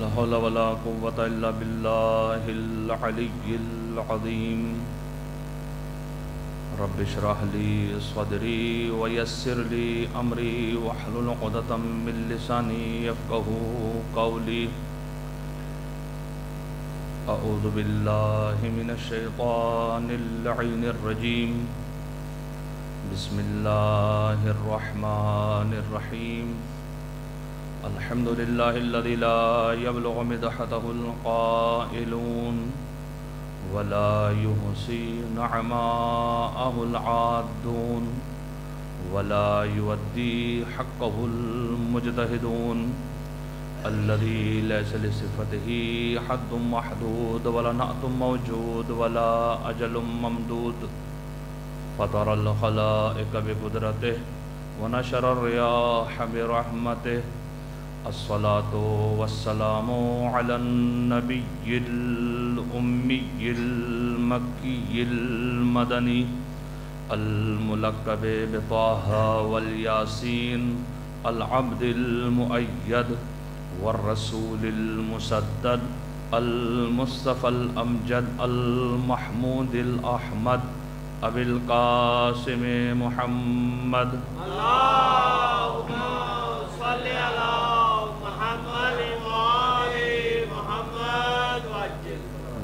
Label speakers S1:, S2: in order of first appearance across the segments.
S1: لا حول ولا قوة إلا بالله العلي العظيم رب اشرح لي صدري ويسر لي أمري واحلل عقدة من لساني يفقهوا قولي أعوذ بالله من الشيطان اللعين الرجيم بسم الله الرحمن الرحيم الحمد لله الذي لا يبلغ مدحته القائلون ولا يحصي نعماءه العادون ولا يودي حقه المجتهدون الذي ليس لصفته حد محدود ولا نعت موجود ولا أجل ممدود فطر الخلائق بقدرته ونشر الرياح برحمته الصلاة والسلام على النبي الأمي المكي المدني الملقب بطه والياسين العبد المؤيد والرسول المسدد المصطفى الأمجد المحمود الأحمد أبي القاسم محمد
S2: اللهم صل على محمد وآل محمد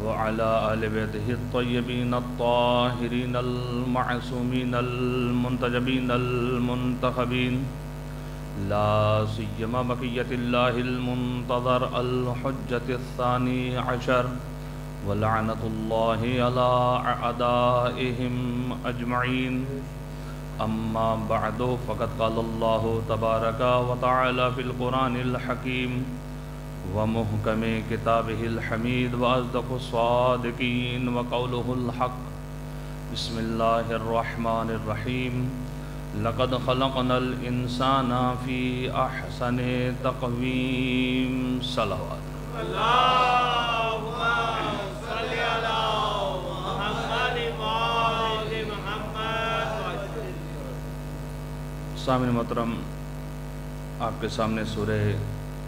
S1: وعلى آل بيته الطيبين الطاهرين المعصومين المنتجبين المنتخبين لا سيما بقية الله المنتظر الحجة الثاني عشر ولعنة الله على أعدائهم أجمعين أما بعد فقد قال الله تبارك وتعالى في القرآن الحكيم ومحكم كتابه الحميد وأصدق الصادقين وقوله الحق بسم الله الرحمن الرحيم لقد خلقنا الإنسان في أحسن تقويم صلوات
S2: اللهم صل على محمد وآل محمد
S1: سامعین محترم، آپ کے سامنے سورہ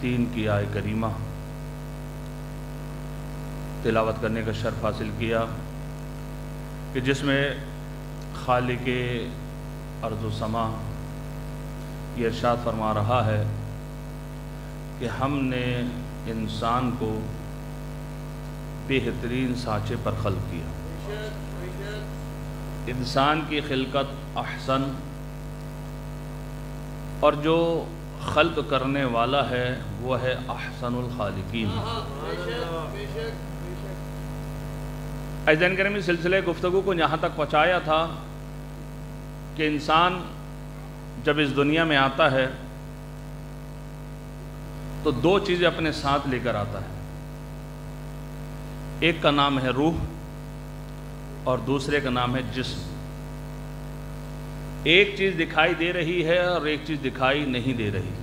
S1: 3 کی آیت کریمہ تلاوت کرنے کا شرف حاصل کیا کہ جس میں خالق ارض و سما یہ ارشاد فرما رہا ہے کہ ہم نے انسان کو بہترین سانچے پر خلق کیا۔ انسان کی خلقت احسن، اور جو خلق کرنے والا ہے وہ ہے احسن الخالقین۔ عزیزان کرام، سلسلے گفتگو کو یہاں تک پہنچایا تھا کہ انسان جب اس دنیا میں آتا ہے تو 2 چیزیں اپنے ساتھ لے کر آتا ہے۔ ایک کا نام ہے روح اور دوسرے کا نام ہے جسم۔ ایک چیز دکھائی دے رہی ہے اور ایک چیز دکھائی نہیں دے رہی۔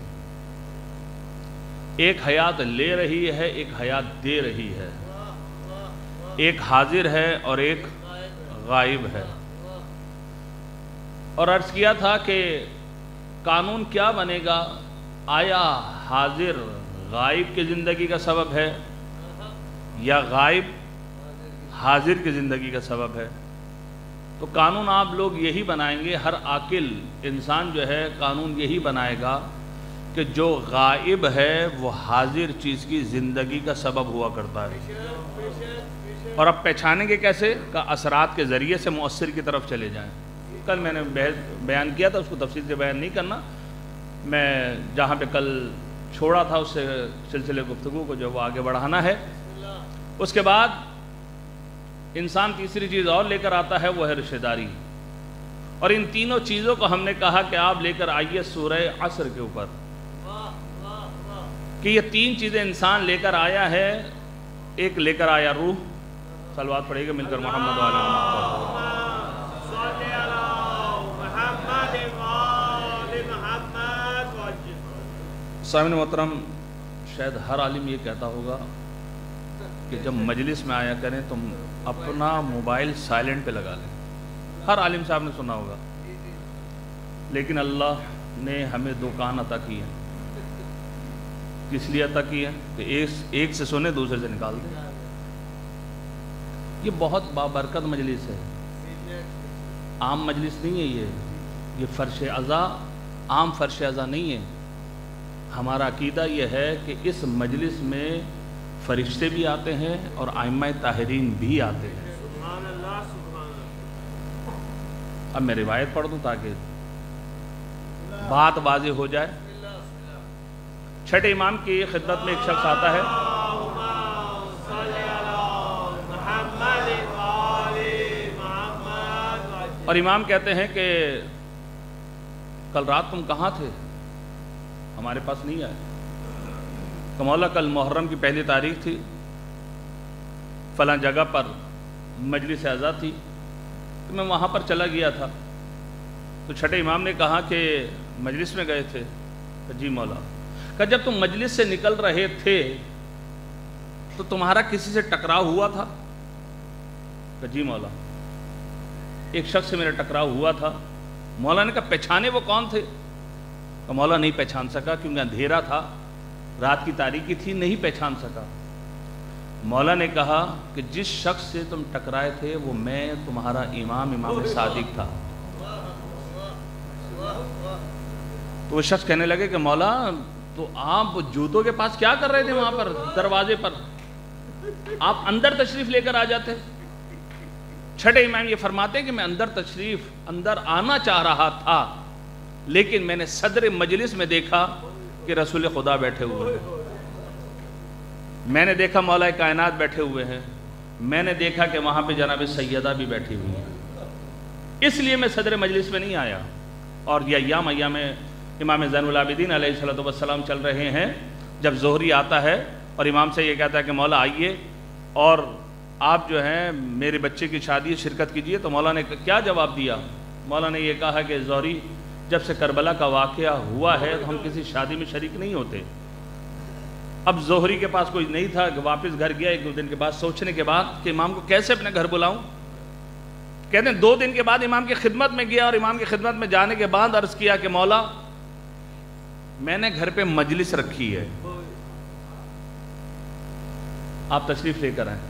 S1: ایک حیات لے رہی ہے، ایک حیات دے رہی ہے۔ ایک حاضر ہے اور ایک غائب ہے۔ اور عرض کیا تھا کہ قانون کیا بنے گا؟ آیا حاضر غائب کی زندگی کا سبب ہے یا غائب حاضر کی زندگی کا سبب ہے؟ تو قانون آپ لوگ یہی بنائیں گے، ہر عاقل انسان جو ہے قانون یہی بنائے گا کہ جو غائب ہے وہ حاضر چیز کی زندگی کا سبب ہوا کرتا ہے۔ اور اب پہچانیں گے کیسے؟ کہ اثرات کے ذریعے سے مؤثر کی طرف چلے جائیں۔ کل میں نے بیان کیا تھا، اس کو تفصیل سے بیان نہیں کرنا۔ میں جہاں پہ کل چھوڑا تھا اس سے سلسلے گفتگو کو جو وہ آگے بڑھانا ہے۔ اس کے بعد انسان تیسری چیز اور لے کر آتا ہے، وہ ہے رشتہ داری۔ اور ان تینوں چیزوں کو ہم نے کہا کہ آپ لے کر آئیے سورہ عصر کے اوپر، کہ یہ 3 چیزیں انسان لے کر آیا ہے۔ ایک لے کر آیا روح، صلوات پڑھیے گا مل کر محمد و آل محمد۔ سامعین محترم، شاید ہر عالم یہ کہتا ہوگا کہ جب مجلس میں آیا کریں تم اپنا موبائل سائلنٹ پہ لگا لیں۔ ہر عالم صاحب نے سنا ہوگا، لیکن اللہ نے ہمیں 2 کان عطا کیے کس لیے عطا کی ہے کہ ایک سے سنے دوسرے سے نکال دیں. یہ بہت بابرکت مجلس ہے، عام مجلس نہیں ہے. یہ فرش عزا عام فرش عزا نہیں ہے. ہمارا عقیدہ یہ ہے کہ اس مجلس میں فرشتے بھی آتے ہیں اور ائمہ طاہرین بھی آتے ہیں.
S2: سبحان اللہ سبحان اللہ.
S1: اب میں روایت پڑھ دوں تاکہ بات واضح ہو جائے. چھٹے امام کی خدمت میں ایک شخص آتا ہے اور امام کہتے ہیں کہ کل رات تم کہاں تھے؟ ہمارے پاس نہیں آئے. کہ مولا کل محرم کی پہلی تاریخ تھی، فلاں جگہ پر مجلس عزا تھی، تو میں وہاں پر چلا گیا تھا. تو چھٹے امام نے کہا کہ مجلس میں گئے تھے؟ کہ جی مولا. کہ جب تم مجلس سے نکل رہے تھے تو تمہارا کسی سے ٹکراؤ ہوا تھا؟ کہ جی مولا. ایک شخص سے میرا ٹکراؤ ہوا تھا. مولا نے کہا پہچانے وہ کون تھے؟ کہ مولا نہیں پہچان سکا کیونکہ اندھیرا تھا، رات کی تاریکی تھی، نہیں پہچان سکا. مولا نے کہا کہ جس شخص سے تم ٹکرائے تھے وہ میں تمہارا امام صادق تھا. تو وہ شخص کہنے لگے کہ مولا تو آپ جوتوں کے پاس کیا کر رہے تھے وہاں پر دروازے پر؟ آپ اندر تشریف لے کر آ جاتے. چھٹے امام یہ فرماتے ہیں کہ میں اندر آنا چاہ رہا تھا، لیکن میں نے صدر مجلس میں دیکھا کہ رسول خدا بیٹھے ہوئے ہیں. میں نے دیکھا مولا کائنات بیٹھے ہوئے ہیں. میں نے دیکھا کہ وہاں پہ جناب سیدہ بھی بیٹھی ہوئی ہیں. اس لیے میں صدر مجلس میں نہیں آیا. اور یہ ایام امام زین العابدین علیہ السلام چل رہے ہیں. جب ظہری آتا ہے اور امام سے یہ کہتا ہے کہ مولا آئیے اور آپ جو ہیں میرے بچے کی شادی شرکت کیجئے، تو مولا نے کیا جواب دیا؟ مولا نے یہ کہا کہ ظہری جب سے کربلا کا واقعہ ہوا ہے تو ہم کسی شادی میں شریک نہیں ہوتے. اب ظہری کے پاس کوئی نہیں تھا، واپس گھر گیا. ایک دو دن کے بعد سوچنے کے بعد کہ امام کو کیسے اپنے گھر بلاؤں. کہتے ہیں 2 دن کے بعد امام کی خدمت میں گیا اور امام کی خدمت میں جانے کے بعد عرض کیا کہ مولا میں نے گھر پہ مجلس رکھی ہے، آپ تشریف لے کر آئیں.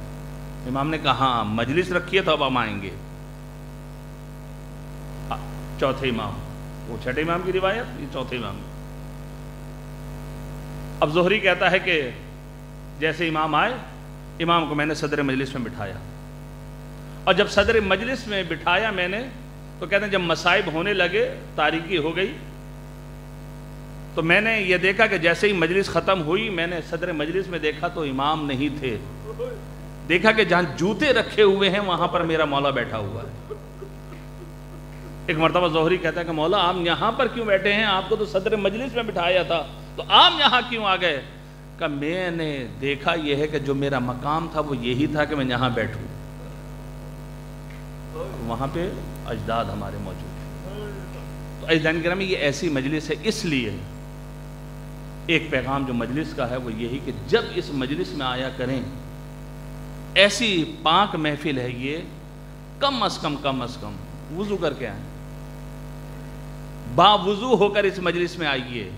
S1: امام نے کہا ہاں مجلس رکھی ہے تو اب ہم آئیں گے. چوتھے امام، وہ چھٹے امام کی روایت، یہ چوتھے امام. اب ظہری کہتا ہے کہ جیسے امام آئے، امام کو میں نے صدر مجلس میں بٹھایا. اور جب صدر مجلس میں بٹھایا میں نے، تو کہتے ہیں جب مصائب ہونے لگے، تاریکی ہو گئی، تو میں نے یہ دیکھا کہ جیسے ہی مجلس ختم ہوئی میں نے صدر مجلس میں دیکھا تو امام نہیں تھے. دیکھا کہ جہاں جوتے رکھے ہوئے ہیں وہاں پر میرا مولا بیٹھا ہوا ہے. ایک مرتبہ ظہری کہتا ہے کہ مولا آپ یہاں پر کیوں بیٹھے ہیں؟ آپ کو تو صدر مجلس میں بٹھایا تھا، تو آپ یہاں کیوں آ گئے؟ کہ میں نے دیکھا یہ ہے کہ جو میرا مقام تھا وہ یہی تھا کہ میں یہاں بیٹھوں. وہاں پہ اجداد ہمارے موجود ہیں. تو عزیزان گرامی یہ ایسی مجلس ہے. اس لیے ایک پیغام جو مجلس کا ہے وہ یہی کہ جب اس مجلس میں آیا کریں، ایسی پاک محفل ہے یہ، کم از کم وضو کر کے آئیں، باوضو ہو کر اس مجلس میں آئیے.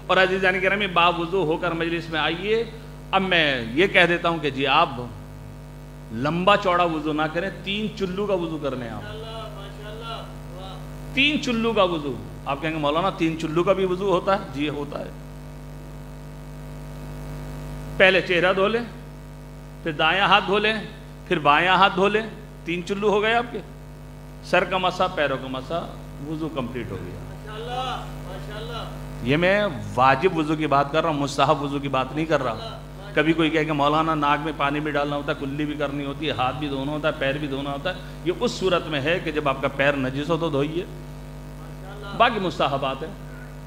S1: اور عزیزان گرامی باوضو ہو کر مجلس میں آئیے. اب میں یہ کہہ دیتا ہوں کہ جی آپ لمبا چوڑا وضو نہ کریں، 3 چلو کا وضو کر لیں. آپ 3 چلو کا وضو. آپ کہیں گے مولانا 3 چلو کا بھی وضو ہوتا ہے؟ جی ہوتا ہے. پہلے چہرہ دھو لیں، پھر دایاں ہاتھ دھو لیں، پھر بایاں ہاتھ دھو لیں. 3 چلو ہو گئے آپ کے. سر کا مسا، پیروں کا مسا، وضو کمپلیٹ ہو گیا. یہ میں واجب وضو کی بات کر رہا ہوں، مستحب وضو کی بات نہیں کر رہا. کبھی کوئی کہے کہ مولانا ناک میں پانی بھی ڈالنا ہوتا ہے، کلی بھی کرنی ہوتی ہے، ہاتھ بھی دھونا ہوتا ہے، پیر بھی دھونا ہوتا ہے. یہ اس صورت میں ہے کہ جب آپ کا پیر نجس ہو تو دھوئیے. باقی مستحبات ہیں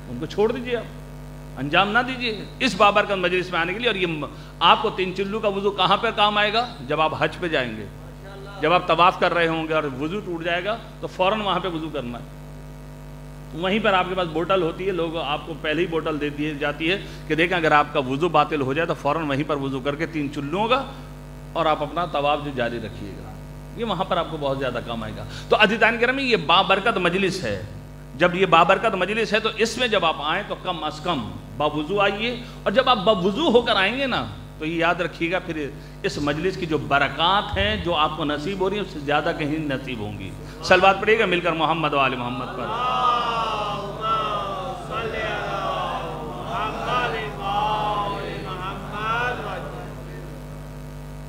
S1: ان کو چھوڑ دیجئے، آپ انجام نہ دیجئے اس بابرکت مجلس میں آنے کے لیے. اور یہ آپ کو 3 چلو کا وضو کہاں پہ کام آئے گا؟ جب آپ حج پہ جائیں گے، جب آپ طواف کر رہے ہوں گے اور وضو ٹوٹ جائے گا تو فوراً وہاں پہ وضو کرنا ہے. وہیں پر آپ کے پاس بوٹل ہوتی ہے، لوگ آپ کو پہلے ہی بوٹل دے دی جاتی ہے کہ دیکھیں اگر آپ کا وضو باطل ہو جائے تو فوراً وہیں پر وضو کر کے 3 چلوں گا اور آپ اپنا طواف جو جاری رکھیے گا. یہ وہاں پر آپ کو بہت زیادہ کام آئے گا. تو عزیزان گرامی یہ بابرکت مجلس ہے. جب یہ بابرکت مجلس ہے تو اس میں جب آپ آئیں تو کم از کم باوضو آئیے، اور جب آپ باوضو ہو کر آئیں گے نا تو یہ یاد رکھیے گا پھر اس مجلس کی جو برکات ہیں جو آپ کو نصیب ہو رہی ہیں اس سے زیادہ کہیں نصیب ہوں گی۔ صلوات پڑھیے گا مل کر محمد و آل محمد پر۔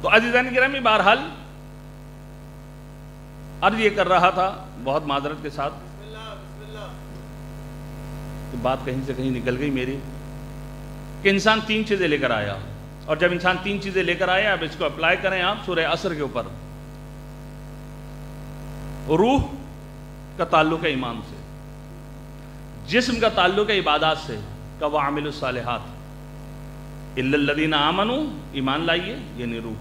S1: تو عزیزان گرامی، بہرحال عرض یہ کر رہا تھا بہت معذرت کے ساتھ، بات کہیں سے کہیں نکل گئی میری، کہ انسان 3 چیزیں لے کر آیا، اور جب انسان 3 چیزیں لے کر آیا، اب اس کو اپلائی کریں آپ سورہ عصر کے اوپر۔ روح کا تعلق ہے ایمان سے، جسم کا تعلق ہے عبادات سے، وَعَمِلُوا الصَّالِحَاتِ إِلَّا الَّذِينَ آمَنُوا، ایمان لائیے یعنی روح،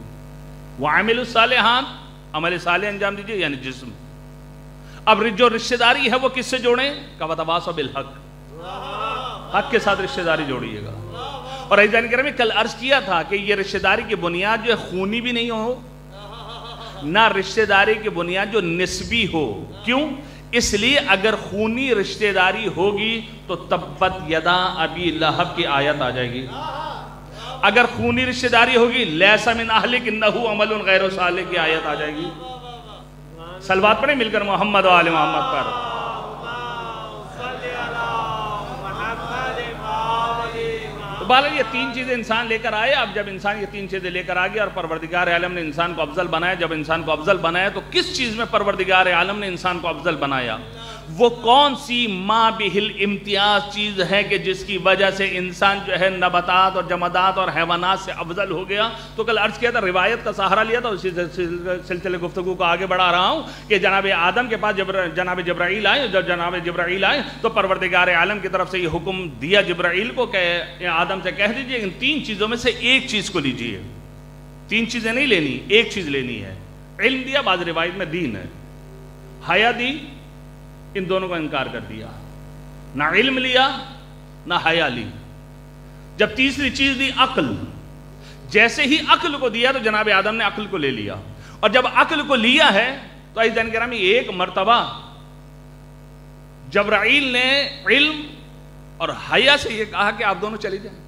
S1: وَعَمِلُوا الصَّالِحَاتِ عمل صالح انجام دیجئے یعنی جسم۔ اب جو رشتہ داری ہے وہ کس سے جوڑیں؟ وَتَوَاصَوْا بِالْحَقِّ، حق کے ساتھ رشتہ داری جوڑیے گا۔ اور عزیزان کرام، کل عرض کیا تھا کہ یہ رشتہ داری کی بنیاد جو ہے خونی بھی نہیں ہو، نہ رشتہ داری کی بنیاد جو نسبی ہو۔ کیوں؟ اس لیے اگر خونی رشتہ داری ہوگی تو تبت یدا ابی لہب کی آیت آ جائے گی، اگر خونی رشتہ داری ہوگی لیس من اہلک انہو عمل غیر صالح کی آیت آ جائے گی۔ صلوات پڑھیں مل کر محمد و آل محمد پر۔ تو بہرحال یہ 3 چیزیں انسان لے کر آئے۔ اب جب انسان یہ 3 چیزیں لے کر آ گیا اور پروردگار عالم نے انسان کو افضل بنایا، جب انسان کو افضل بنایا تو کس چیز میں پروردگار عالم نے انسان کو افضل بنایا؟ وہ کون سی ما بہل امتیاز چیز ہے کہ جس کی وجہ سے انسان جو ہے نباتات اور جمادات اور حیوانات سے افضل ہو گیا؟ تو کل عرض کیا تھا، روایت کا سہارا لیا تھا، اسی سلسلے گفتگو کو آگے بڑھا رہا ہوں کہ جناب آدم کے پاس جناب جبرائیل آئے، جب جناب جبرائیل آئے تو پروردگار عالم کی طرف سے یہ حکم دیا جبرائیل کو کہ آدم سے کہہ دیجئے ان 3 چیزوں میں سے ایک چیز کو لیجئے۔ 3 چیزیں نہیں لینی، ایک چیز لینی ہے۔ علم دیا، بعض روایت میں دین ہے، حیا دی، ان دونوں کو انکار کر دیا، نہ علم لیا نہ حیا لی۔ جب تیسری چیز دی عقل، جیسے ہی عقل کو دیا تو جناب آدم نے عقل کو لے لیا، اور جب عقل کو لیا ہے تو عزیزان گرامی ایک مرتبہ جبرائیل نے علم اور حیا سے یہ کہا کہ آپ دونوں چلے جائیں۔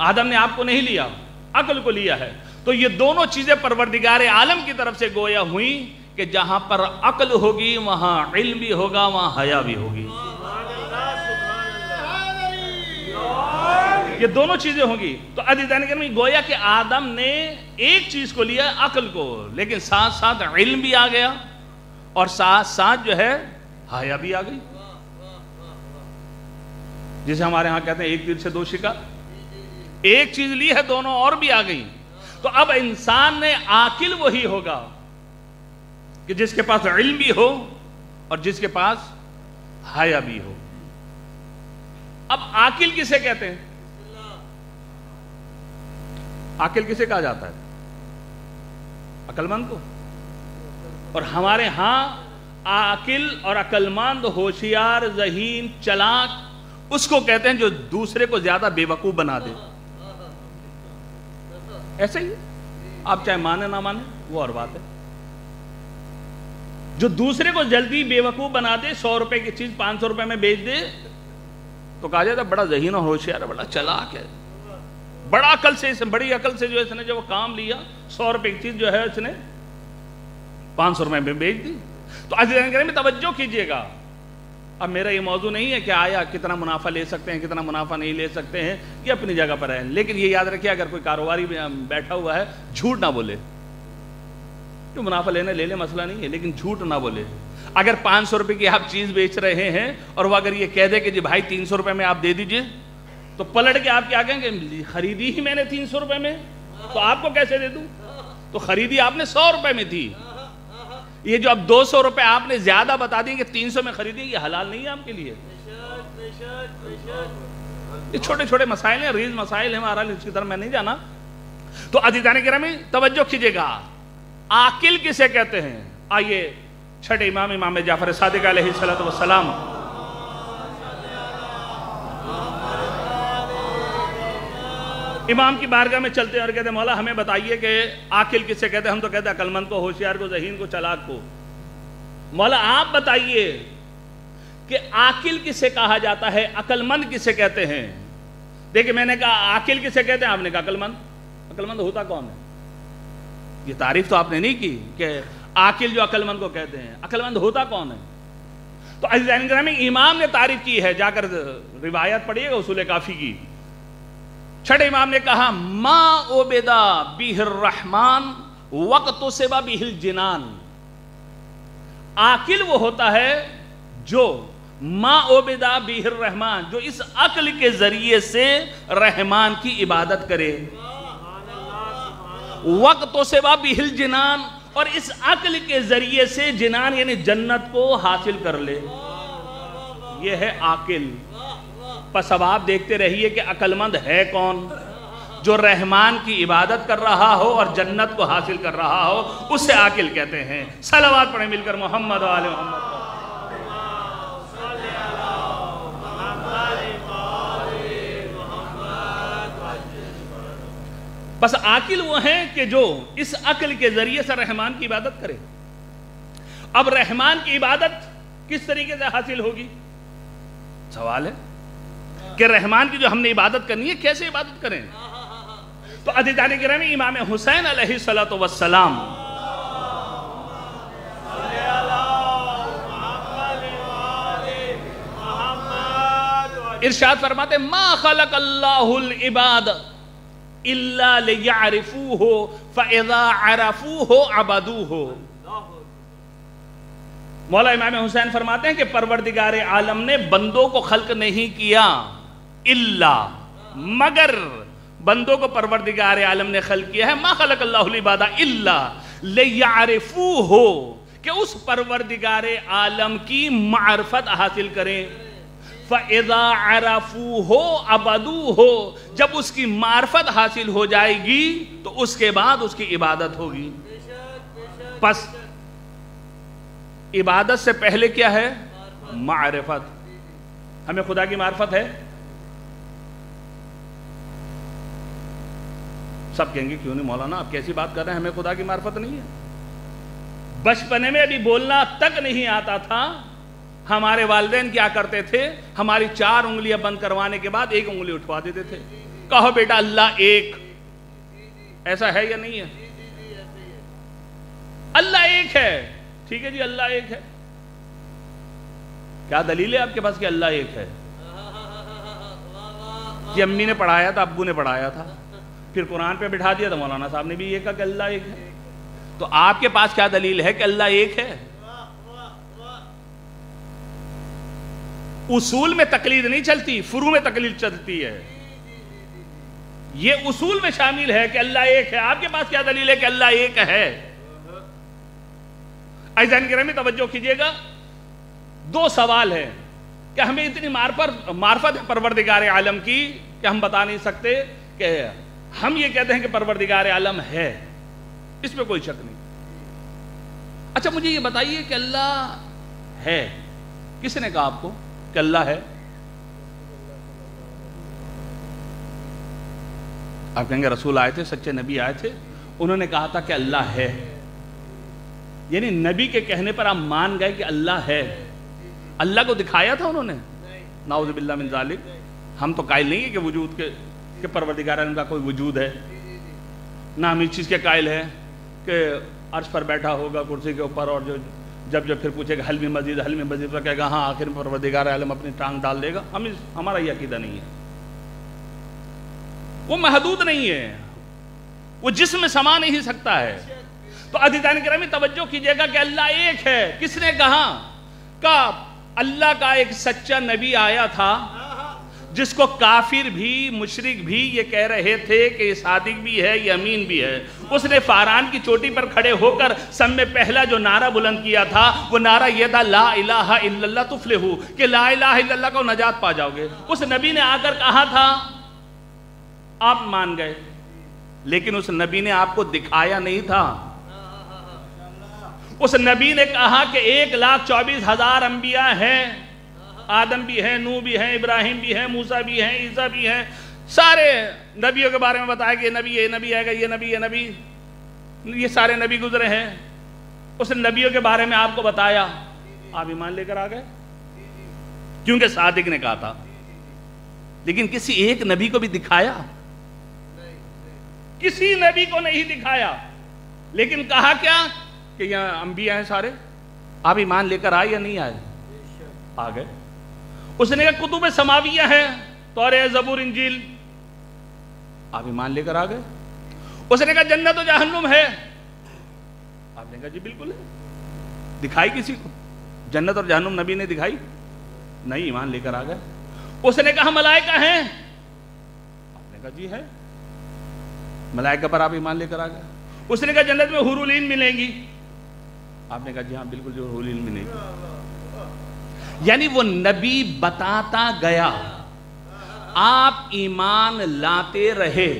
S1: آدم نے آپ کو نہیں لیا، عقل کو لیا ہے۔ تو یہ دونوں چیزیں پروردگار عالم کی طرف سے گویا ہوئیں کہ جہاں پر عقل ہوگی وہاں علم بھی ہوگا، وہاں حیا بھی ہوگی۔ یہ دونوں چیزیں ہوں گی۔ تو عزیزان گرامی گویا کہ آدم نے ایک چیز کو لیا، عقل کو، لیکن ساتھ ساتھ علم بھی آ گیا اور ساتھ ساتھ جو ہے حیا بھی آ گئی، جسے ہمارے ہاں کہتے ہیں ایک تیر سے 2 شکار۔ ایک چیز لی ہے، دونوں اور بھی آ گئی۔ تو اب انسان نے عاقل وہی ہوگا کہ جس کے پاس علم بھی ہو اور جس کے پاس حیا بھی ہو۔ اب عاقل کسے کہتے ہیں؟ عاقل کسے کہا جاتا ہے؟ عقل مند کو۔ اور ہمارے ہاں عاقل اور عقل مند، ہوشیار، ذہین، چلاک اس کو کہتے ہیں جو دوسرے کو زیادہ بے وقوف بنا دے۔ ایسے ہی آپ چاہے مانے نہ مانے وہ اور بات ہے۔ جو دوسرے کو جلدی بے وقوف بنا دے، 100 روپے کی چیز 500 روپے میں بیچ دے تو کہا جاتا ہے بڑا ذہین اور ہوشیار ہے، بڑا چلاک ہے، بڑا عقل سے، بڑی عقل سے جو اس نے جو کام لیا، 100 روپے کی چیز جو ہے اس نے 500 روپے میں بیچ دی۔ تو عزیزان گرامی توجہ کیجئے گا، اب میرا یہ موضوع نہیں ہے کہ آیا کتنا منافع لے سکتے ہیں کتنا منافع نہیں لے سکتے ہیں، یہ اپنی جگہ پر ہے، لیکن یہ یاد رکھیے اگر کوئی کاروباری بیٹھا ہوا ہے جھوٹ نہ بولے، جو منافع لینے لے لے مسئلہ نہیں ہے، لیکن جھوٹ نہ بولے۔ اگر 500 روپے کی آپ چیز بیچ رہے ہیں اور وہ اگر یہ کہہ دے کہ جی بھائی 300 روپے میں آپ دے دیجئے، تو پلٹ کے آپ کیا کہیں گے؟ خریدی ہی میں نے 300 روپے میں، تو آپ کو کیسے دے دوں؟ تو خریدی آپ نے 100 روپے میں تھی، یہ جو اب 200 روپے آپ نے زیادہ بتا دیں کہ 300 میں خریدیں، یہ حلال نہیں ہے آپ کے لیے۔ یہ چھوٹے چھوٹے مسائل ہیں، ریز مسائل ہیں، ہمارا اس کی طرف میں نہیں جانا۔ تو عزیزان گرامی توجہ کیجئے گا، عاقل کسے کہتے ہیں؟ آئیے چھٹے امام جعفر صادق علیہ السلام امام کی بارگاہ میں چلتے اور کہتے ہیں مولا ہمیں بتائیے کہ عاقل کسے کہتے ہیں؟ ہم تو کہتے ہیں عقل مند کو، ہوشیار کو، ذہین کو، چلاک کو۔ مولا آپ بتائیے کہ عاقل کسے کہا جاتا ہے، عقل مند کسے کہتے ہیں؟ دیکھیں میں نے کہا عاقل کسے کہتے ہیں، آپ نے کہا عقل مند۔ عقل مند ہوتا کون ہے؟ یہ تعریف تو آپ نے نہیں کی کہ عاقل جو عقل مند کو کہتے ہیں، عقل مند ہوتا کون ہے؟ تو عزیزان گرامی امام نے تعریف کی ہے، جا کر روایت پڑھیے گا اصول کافی کی، چھٹے امام نے کہا ما عبدا بہ الرحمن وقت سبا بہ الجنان۔ عاقل وہ ہوتا ہے جو ما عبدا بہ الرحمن، جو اس عقل کے ذریعے سے رحمان کی عبادت کرے، وقت سبا بہ الجنان، اور اس عقل کے ذریعے سے جنان یعنی جنت کو حاصل کر لے، یہ ہے عاقل۔ پس اب آپ دیکھتے رہیے کہ عقل مند ہے کون؟ جو رحمان کی عبادت کر رہا ہو اور جنت کو حاصل کر رہا ہو، اسے عاقل کہتے ہیں۔ صلوات پڑھیں مل کر محمد و آل محمد۔ بس عاقل وہ ہیں کہ جو اس عقل کے ذریعے سے رحمان کی عبادت کرے۔ اب رحمان کی عبادت کس طریقے سے حاصل ہوگی؟ سوال ہے کہ رحمان کی جو ہم نے عبادت کرنی ہے کیسے عبادت کریں؟ تو عزیزان گرامی امام حسین علیہ السلام ارشاد فرماتے ما خلق اللہ العباد الا لیعرفوہ فاذا عرفوہ عبدوہ۔ مولا امام حسین فرماتے ہیں کہ پروردگار عالم نے بندوں کو خلق نہیں کیا الا مگر بندوں کو پروردگار عالم نے خلق کیا ہے، ما خلق اللہ العباد الا لیعرفوہ، کہ اس پروردگار عالم کی معرفت حاصل کریں، فَإِذَا عَرَفُوهُ عَبَدُوهُ، جب اس کی معرفت حاصل ہو جائے گی تو اس کے بعد اس کی عبادت ہوگی۔ پس عبادت سے پہلے کیا ہے؟ معرفت۔ ہمیں خدا کی معرفت ہے؟ سب کہیں گے کیوں نہیں مولانا آپ کیسی بات کر رہے ہیں، ہمیں خدا کی معرفت نہیں ہے۔ بچپنے میں ابھی بولنا تک نہیں آتا تھا، ہمارے والدین کیا کرتے تھے؟ ہماری 4 انگلیاں بند کروانے کے بعد 1 انگلی اٹھوا دیتے تھے، کہو بیٹا اللہ ایک۔ ایسا ہے یا نہیں ہے؟ اللہ ایک ہے، ٹھیک ہے جی اللہ ایک ہے۔ کیا دلیل ہے آپ کے پاس کہ اللہ ایک ہے؟ کہ امی نے پڑھایا تھا، ابو نے پڑھایا تھا، پھر قرآن پہ بٹھا دیا تو مولانا صاحب نے بھی یہ کہا کہ اللہ ایک ہے۔ تو آپ کے پاس کیا دلیل ہے کہ اللہ ایک ہے؟ اصول میں تقلید نہیں چلتی، فروع میں تقلید چلتی ہے۔ یہ اصول میں شامل ہے کہ اللہ ایک ہے، آپ کے پاس کیا دلیل ہے کہ اللہ ایک ہے؟ عزیزان گرامی توجہ کیجئے گا، 2 سوال ہیں کہ ہمیں اتنی معرفت ہے پروردگار عالم کی کہ ہم بتا نہیں سکتے، کہ ہم یہ کہتے ہیں کہ پروردگار عالم ہے، اس میں کوئی شک نہیں۔ اچھا مجھے یہ بتائیے کہ اللہ ہے، کس نے کہا آپ کو کہ اللہ ہے؟ آپ کہیں گے رسول آئے تھے، سچے نبی آئے تھے، انہوں نے کہا تھا کہ اللہ ہے، یعنی نبی کے کہنے پر آپ مان گئے کہ اللہ ہے؟ اللہ کو دکھایا تھا انہوں نے؟ نعوذ باللہ من ذالک۔ ہم تو قائل نہیں ہے کہ وجود کے کہ پروردگار عالم کا کوئی وجود ہے، نہ ہم اس چیز کے قائل ہیں کہ عرش پر بیٹھا ہوگا کرسی کے اوپر، اور جب پھر پوچھے گا حل میں مزید تو کہے گا ہاں آخر میں پروردگار عالم اپنی ٹانگ ڈال دے گا۔ ہمارا یہ عقیدہ نہیں ہے، وہ محدود نہیں ہے، وہ جسم میں سما نہیں سکتا ہے۔ تو عزیزان گرامی توجہ کیجئے گا کہ اللہ ایک ہے، کس نے کہا؟ کہ اللہ کا ایک سچا نبی آیا تھا جس کو کافر بھی مشرک بھی یہ کہہ رہے تھے کہ یہ صادق بھی ہے، یہ امین بھی ہے۔ اس نے فاران کی چوٹی پر کھڑے ہو کر سب میں پہلا جو نعرہ بلند کیا تھا وہ نعرہ یہ تھا لا الہ الا اللہ تفلحو، کہ لا الہ الا اللہ کو نجات پا جاؤ گے۔ اس نبی نے آ کر کہا تھا، آپ مان گئے، لیکن اس نبی نے آپ کو دکھایا نہیں تھا۔ اس نبی نے کہا کہ 1,24,000 انبیاء ہیں، آدم بھی ہیں، نوح بھی ہیں، ابراہیم بھی ہیں، موسیٰ بھی ہیں، عیسیٰ بھی ہیں، سارے نبیوں کے بارے میں بتایا کہ یہ نبی آئے گا، یہ نبی، یہ سارے نبی گزرے ہیں۔ اس نبیوں کے بارے میں آپ کو بتایا، آپ ایمان لے کر آ گئے۔ کیونکہ صادق نے کہا تھا. لیکن کسی ایک نبی کو بھی دکھایا؟ کسی نبی کو نہیں دکھایا. لیکن کہا کیا کہ یہاں انبیاء ہیں سارے, آپ ایمان لے کر آئے یا نہیں آئے؟ آ گئے. اس نے کہا کتب سماویہ ہیں, توریت, زبور, انجیل, آپ ایمان لے کر آ گئے. اس نے کہا جنت و جہنم ہے, آپ نے کہا جی بالکل ہے. دکھائی کسی کو جنت اور جہنم؟ نبی نے دکھائی نہیں, ایمان لے کر آ گئے. اس نے کہا ملائکہ ہیں, آپ نے کہا جی ہے. ملائکہ پر آپ ایمان لے کر آ گئے. اس نے کہا جنت میں حور العین ملیں گی, آپ نے کہا جی ہاں بالکل جو حور العین ملیں گی. یعنی وہ نبی بتاتا گیا, آپ ایمان لاتے رہے,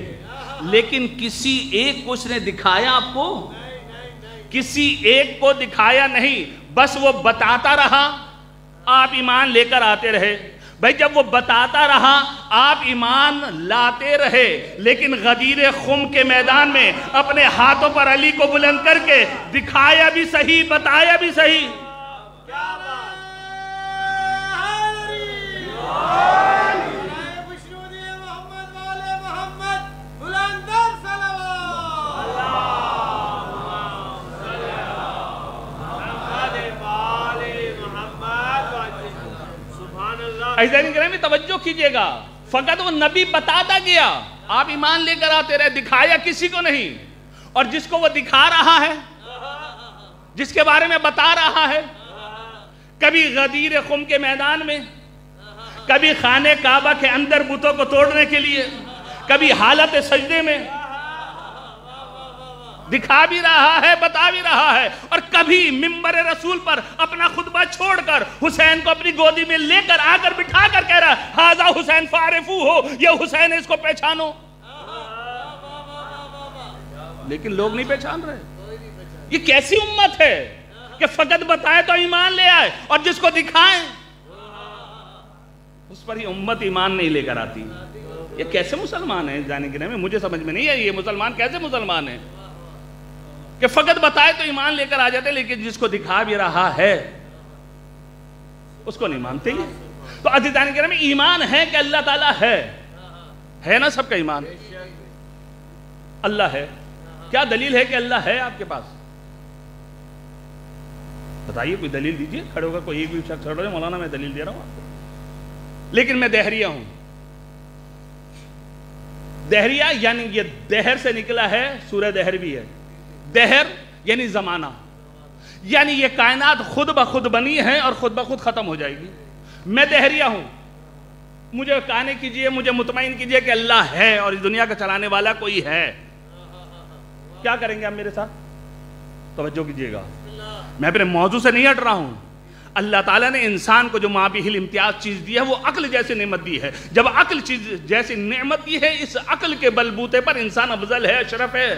S1: لیکن کسی ایک کو اس نے دکھایا آپ کو؟ کسی ایک کو دکھایا نہیں, بس وہ بتاتا رہا, آپ ایمان لے کر آتے رہے. بھائی جب وہ بتاتا رہا آپ ایمان لاتے رہے, لیکن غدیر خم کے میدان میں اپنے ہاتھوں پر علی کو بلند کر کے دکھایا بھی صحیح, بتایا بھی صحیح. عزیزان گرامی توجہ کیجئے گا, فقط وہ نبی بتاتا گیا, آپ ایمان لے کر آتے رہے, دکھایا کسی کو نہیں. اور جس کو وہ دکھا رہا ہے, جس کے بارے میں بتا رہا ہے, کبھی غدیر خم کے میدان میں, کبھی خانہ کعبہ کے اندر بتوں کو توڑنے کے لیے, کبھی حالت سجدے میں, دکھا بھی رہا ہے, بتا بھی رہا ہے. اور کبھی منبر رسول پر اپنا خطبہ چھوڑ کر حسین کو اپنی گودی میں لے کر آ کر بٹھا کر کہہ رہا ہاذا حسین فعرفو ہو, یہ حسین ہے, اس کو پہچانو. لیکن لوگ نہیں پہچان رہے. یہ کیسی امت ہے کہ فقط بتائے تو ایمان لے آئے, اور جس کو دکھائیں اس پر ہی امت ایمان نہیں لے کر آتی. یہ کیسے مسلمان ہیں جانے کے میں مجھے سمجھ میں نہیں ہے. یہ مسلمان کیسے مسلمان ہیں کہ فقط بتائے تو ایمان لے کر آ جاتے, لیکن جس کو دکھا بھی رہا ہے اس کو نہیں مانتے ہی. تو عزیزان کرام ایمان ہے کہ اللہ تعالیٰ ہے نا سب کا ایمان, اللہ ہے. کیا دلیل ہے کہ اللہ ہے آپ کے پاس؟ بتائیے, کوئی دلیل دیجئے. کھڑے ہوگا کوئی ایک بھی شخص کھڑا ہے, مولانا میں دلیل دے رہا ہوں آپ کو, لیکن میں دہریہ ہوں. دہریہ یعنی یہ دہر سے نکلا ہے, سورہ دہر بھی ہے. دہر یعنی زمانہ, یعنی یہ کائنات خود بخود بنی ہے اور خود بخود ختم ہو جائے گی. میں دہریہ ہوں, مجھے کہنے کیجئے, مجھے مطمئن کیجئے کہ اللہ ہے اور اس دنیا کا چلانے والا کوئی ہے. کیا کریں گے آپ میرے ساتھ؟ توجہ کیجئے گا, میں اپنے موضوع سے نہیں ہٹ رہا ہوں. اللہ تعالیٰ نے انسان کو جو مابہل امتیاز چیز دی ہے وہ عقل جیسی نعمت دی ہے. جب عقل چیز جیسی نعمت دی ہے, اس عقل کے بلبوتے پر انسان افضل ہے, اشرف ہے.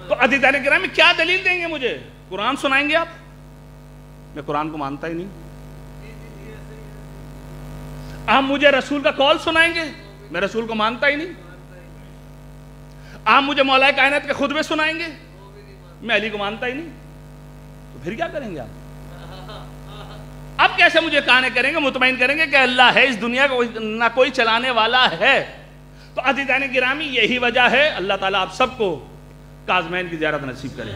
S1: تو عزیزان گرامی کیا دلیل دیں گے مجھے؟ قرآن سنائیں گے آپ؟ میں قرآن کو مانتا ہی نہیں. آپ مجھے رسول کا قول سنائیں گے؟ میں رسول کو مانتا ہی نہیں. آپ مجھے مولا کائنات کے خطبے سنائیں گے؟ میں علی کو مانتا ہی نہیں. تو پھر کیا کریں گے آپ؟ اب کیسے مجھے کہنے کریں گے, مطمئن کریں گے کہ اللہ ہے, اس دنیا کو نہ کوئی چلانے والا ہے؟ تو عزیزان گرامی یہی وجہ ہے. اللہ تعالیٰ آپ سب کو کاظمین کی زیارت نصیب کرے.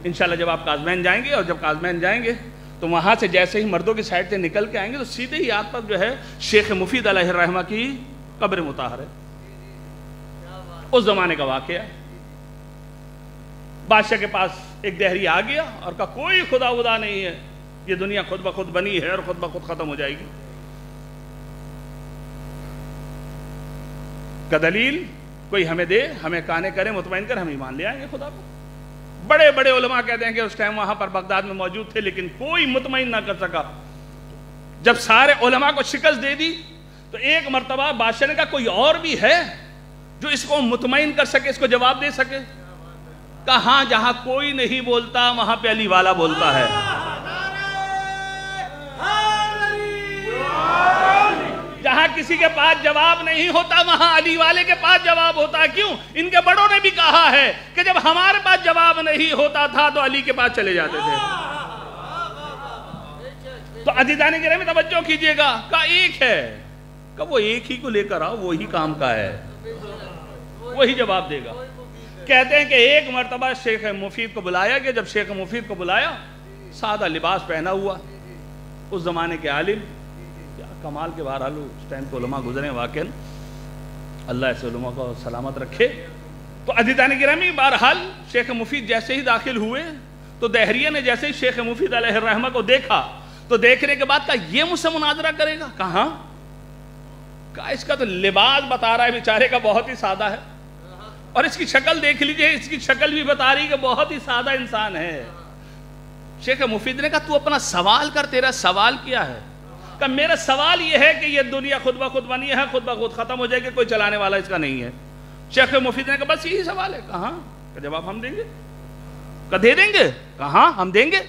S1: انشاءاللہ جب آپ کاظمین جائیں گے, اور جب کاظمین جائیں گے تو وہاں سے جیسے ہی مردوں کی سائڈ سے نکل کے آئیں گے تو سیدھے ہی آپ پر جو ہے شیخ مفید علیہ الرحمہ کی قبر مطہر ہے. اس زمانے کا واقعہ ہے. بادشاہ کے پاس ایک دہری آ گیا اور کہا کوئی خدا ودا نہیں ہے, یہ دنیا خود بخود بنی ہے اور خود بخود ختم ہو جائے گی. کا دلیل کوئی ہمیں دے, ہمیں کہنے کرے, مطمئن کر, ہم ایمان لے آئیں گے خدا کو. بڑے بڑے علماء کہتے ہیں کہ اس ٹائم وہاں پر بغداد میں موجود تھے, لیکن کوئی مطمئن نہ کر سکا. جب سارے علماء کو شکست دے دی تو ایک مرتبہ بادشاہ نے کہا کوئی اور بھی ہے جو اس کو مطمئن کر سکے, اس کو جواب دے سکے؟ کہاں جہاں کوئی نہیں بولتا وہاں پہ علی والا بولتا ہے. جہاں کسی کے پاس جواب نہیں ہوتا وہاں علی والے کے پاس جواب ہوتا ہے. کیوں؟ ان کے بڑوں نے بھی کہا ہے کہ جب ہمارے پاس جواب نہیں ہوتا تھا تو علی کے پاس چلے جاتے تھے. تو عزیزان گرامی توجہ کیجئے گا، کہا ایک ہے، کہ وہ ایک ہی کو لے کر آؤ، وہی کام کا ہے، وہی جواب دے گا۔ کہتے ہیں کہ ایک مرتبہ شیخ مفید کو بلایا گیا، جب شیخ مفید کو بلایا، سادہ لباس پہنا ہوا، اس زمانے کے عالم، کیا کمال کے بہرحال اس ٹائم کے علماء گزرے واقعاً، اللہ ایسے علماء کو سلامت رکھے۔ تو عزیزان گرامی بہرحال شیخ مفید جیسے ہی داخل ہوئے تو دہریہ نے جیسے ہی شیخ مفید علیہ الرحمہ کو دیکھا تو دیکھنے کے بعد کہا یہ مجھ سے مناظرہ کرے گا؟ کہاں؟ کہا اس کا تو لباس بتا رہا ہے بیچارے کا بہت ہی سادہ ہے، اور اس کی شکل دیکھ لیجئے، اس کی شکل بھی بتا رہی کہ بہت ہی سادہ انسان ہے۔ شیخ مفید نے کہا تو اپنا سوال کر، تیرا سوال کیا ہے؟ کہا میرا سوال یہ ہے کہ یہ دنیا خود بخود بنی ہے، خود بخود ختم ہو جائے گی، کوئی چلانے والا اس کا نہیں ہے۔ شیخ مفید نے کہا بس یہی سوال ہے؟ کہاں؟ کہ جواب ہم دیں گے۔ کہ دے دیں گے؟ کہاں ہم دیں گے۔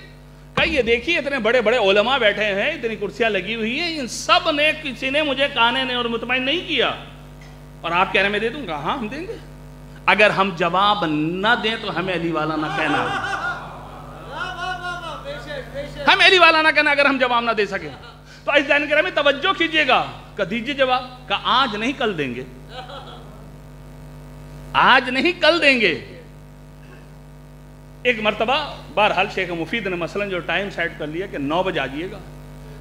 S1: کہ یہ دیکھیے اتنے بڑے بڑے علماء بیٹھے ہیں، اتنی کرسیاں لگی ہوئی ہیں، ان سب نے کسی نے مجھے کانے نے اور مطمئن نہیں کیا، اور آپ کہہ رہے ہیں میں دے دوں گا؟ ہاں ہم دیں گے۔ اگر ہم جواب نہ دیں تو ہمیں علی والا نہ کہنا، ہمیں علی والا نہ کہنا اگر ہم جواب نہ دے سکیں۔ تو عزیزان گرامی توجہ کیجئے گا، کہ دیجئے جواب۔ کہ آج نہیں کل دیں گے، آج نہیں کل دیں گے۔ ایک مرتبہ بہرحال شیخ مفید نے مثلا جو ٹائم سیٹ کر لیا کہ 9 بجے آئیے گا،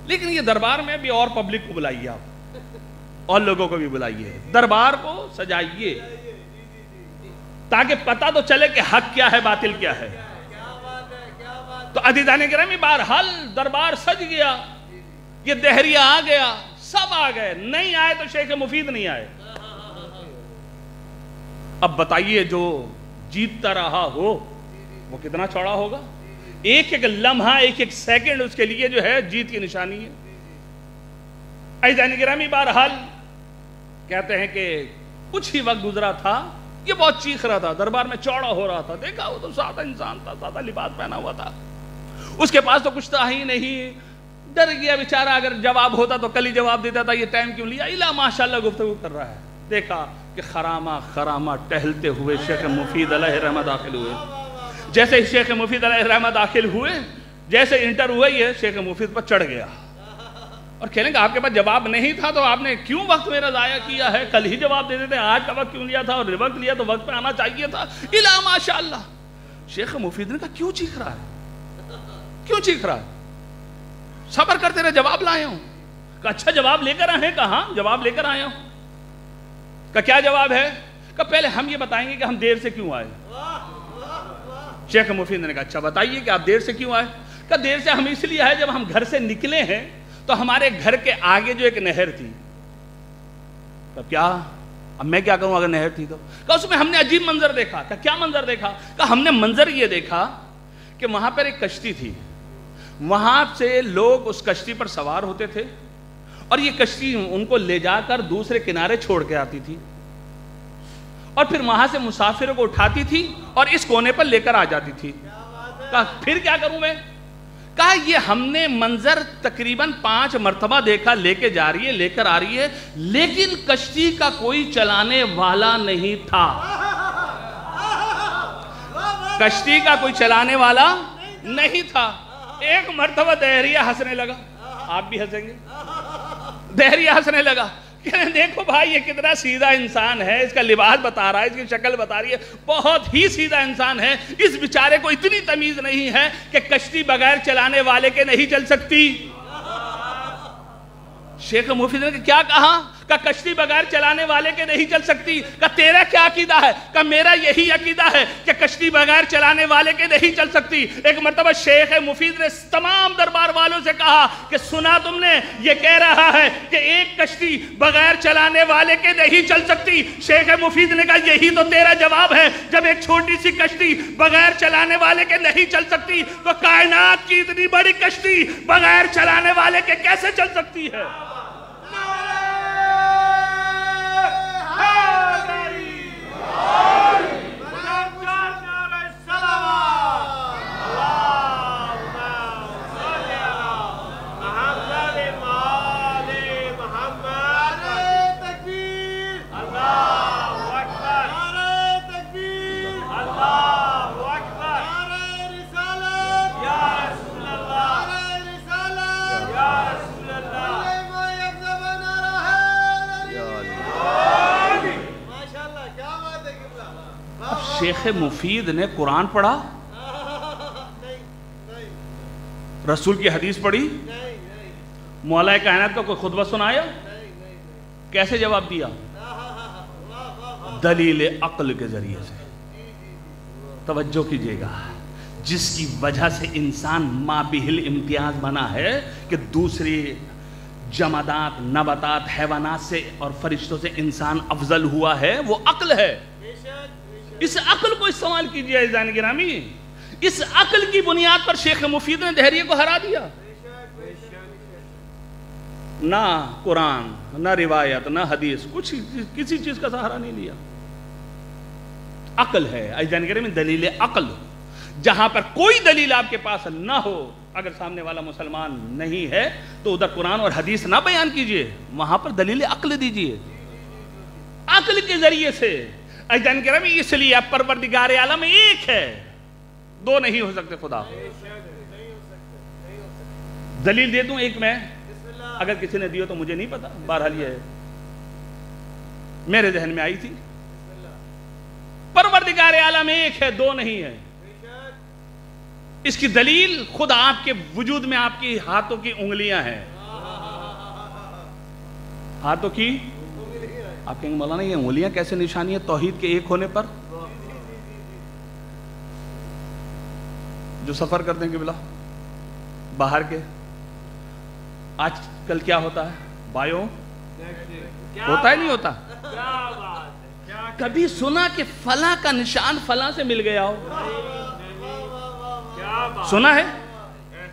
S1: لیکن یہ دربار میں بھی اور پبلک کو بلائیے، آپ اور لوگوں کو بھی بلائیے، دربار کو سجائیے تاکہ پتہ تو چلے کہ حق کیا ہے باطل کیا ہے۔ تو عزیزان گرامی بہرحال دربار سج گیا، یہ دہریہ آ گیا، سب آ گئے، نہیں آئے تو شیخ مفید نہیں آئے۔ اب بتائیے جو جیتتا رہا ہو وہ کتنا چوڑا ہوگا؟ ایک ایک لمحہ، ایک ایک سیکنڈ اس کے لیے جو ہے جیت کی نشانی ہے۔ عزیزان گرامی بہرحال کہتے ہیں کہ کچھ ہی وقت گزرا تھا، یہ بہت چیخ رہا تھا، دربار میں چوڑا ہو رہا تھا، دیکھا وہ تو سادہ انسان تھا، سادہ لباس پہنا ہوا تھا، اس کے پاس تو کچھ تھا ہی نہیں، ڈر گیا بیچارہ، اگر جواب ہوتا تو کل ہی جواب دیتا تھا، یہ ٹائم کیوں لیا؟ الا ماشاءاللہ گفتگو کر رہا ہے۔ دیکھا کہ خرامہ ٹہلتے ہوئے شیخ مفید علیہ الرحمہ داخل ہوئے۔ جیسے ہی شیخ مفید علیہ الرحمہ داخل ہوئے، جیسے انٹر ہوئے، یہ شیخ مفید پر چڑھ گیا اور کہنے گا آپ کے پاس جواب نہیں تھا تو آپ نے کیوں وقت میرا ضائع کیا ہے؟ کل ہی جواب دے دیتے، آج کا وقت کیوں لیا تھا؟ اور وقت لیا تو وقت پہ آنا چاہیے تھا۔ الا ماشاءاللہ۔ شیخ مفید نے کہا کیوں چیخ رہا ہے؟ کیوں چیخ رہا ہے؟ صبر کر، تیرا جواب لائے ہوں۔ کہ اچھا جواب لے کر آئے؟ کہاں جواب لے کر آئے ہوں؟ کہ کیا جواب ہے؟ کہ پہلے ہم یہ بتائیں گے کہ ہم دیر سے کیوں آئے۔ شیخ مفید نے کہا اچھا بتائیے کہ آپ دیر سے کیوں آئے؟ کہ دیر سے ہم اس لیے آئے، جب ہم گھر سے نکلے ہیں تو ہمارے گھر کے آگے جو ایک نہر تھی۔ کہ کیا؟ اب میں کیا کروں اگر نہر تھی تو؟ کہ اس میں ہم نے عجیب منظر دیکھا۔ کہ کیا منظر دیکھا؟ کہ ہم نے منظر یہ دیکھا کہ وہاں پر ایک کشتی تھی، وہاں سے لوگ اس کشتی پر سوار ہوتے تھے اور یہ کشتی ان کو لے جا کر دوسرے کنارے چھوڑ کے آتی تھی، اور پھر وہاں سے مسافروں کو اٹھاتی تھی اور اس کونے پر لے کر آ جاتی تھی۔ کہا پھر کیا کروں میں؟ کہا یہ ہم نے منظر تقریباً 5 مرتبہ دیکھا، لے کے جا رہی ہے، لے کر آ رہی ہے، لیکن کشتی کا کوئی چلانے والا نہیں تھا۔ کشتی کا کوئی چلانے والا نہیں تھا۔ ایک مرتبہ دہریہ ہنسنے لگا، آپ بھی ہنسیں گے۔ دہریہ ہنسنے لگا، کہنے دیکھو بھائی یہ کتنا سیدھا انسان ہے، اس کا لباس بتا رہا ہے، اس کی شکل بتا رہی ہے، بہت ہی سیدھا انسان ہے، اس بیچارے کو اتنی تمیز نہیں ہے کہ کشتی بغیر چلانے والے کے نہیں چل سکتی۔ شیخ مفید نے کیا کہا؟ کہ کشتی بغیر چلانے والے کے نہیں چل سکتی۔ کہ تیرا کیا عقیدہ ہے؟ کہ میرا یہی عقیدہ ہے کہ کشتی بغیر چلانے والے کے نہیں چل سکتی۔ ایک مرتبہ شیخ مفید نے تمام دربار والوں سے کہا کہ سنا تم نے، یہ کہہ رہا ہے کہ ایک کشتی بغیر چلانے والے کے نہیں چل سکتی۔ شیخ مفید نے کہا یہی تو تیرا جواب ہے، جب ایک چھوٹی سی کشتی بغیر چلانے والے کے نہیں چل سکتی تو کائنات کی اتنی بڑی کشتی بغیر چلانے والے کے کیسے چل سکتی ہے؟ شیخ مفید نے قرآن پڑھا، رسول کی حدیث پڑھی، مولا کائنات کا کوئی خطبہ سنایا؟ کیسے جواب دیا؟ دلیل عقل کے ذریعے سے۔ توجہ کیجئے گا، جس کی وجہ سے انسان مابہل امتیاز بنا ہے کہ دوسری جمادات، نباتات، حیوانات سے اور فرشتوں سے انسان افضل ہوا ہے، وہ عقل ہے۔ اس عقل کو استعمال کیجئے عزیزان گرامی، اس عقل کی بنیاد پر شیخ مفید نے دہریے کو ہرا دیا۔ نہ قرآن، نہ روایت، نہ حدیث، کچھ کسی چیز کا سہارا نہیں لیا، عقل ہے عزیزان گرامی، دلیل عقل۔ جہاں پر کوئی دلیل آپ کے پاس نہ ہو، اگر سامنے والا مسلمان نہیں ہے تو ادھر قرآن اور حدیث نہ بیان کیجئے، وہاں پر دلیل عقل دیجئے، عقل کے ذریعے سے۔ عزیزان گرامی، اس لیے اب پروردگار عالم ایک ہے، دو نہیں ہو سکتے خدا۔ دلیل دے دوں ایک میں، اگر کسی نے دیو تو مجھے نہیں پتا، بہرحال یہ ہے میرے ذہن میں آئی تھی۔ پروردگار عالم ایک ہے، دو نہیں ہے۔ اس کی دلیل خود آپ کے وجود میں آپ کی ہاتھوں کی انگلیاں ہیں، ہاتھوں کی، آپ کہیں مولانا یہ انگلیاں کیسے نشانی ہے توحید کے ایک ہونے پر؟ جو سفر کرتے ہیں قبلہ باہر کے، آج کل کیا ہوتا ہے؟ بایو ہوتا ہے نہیں ہوتا؟ کبھی سنا کہ فلاں کا نشان فلاں سے مل گیا ہو؟ سنا ہے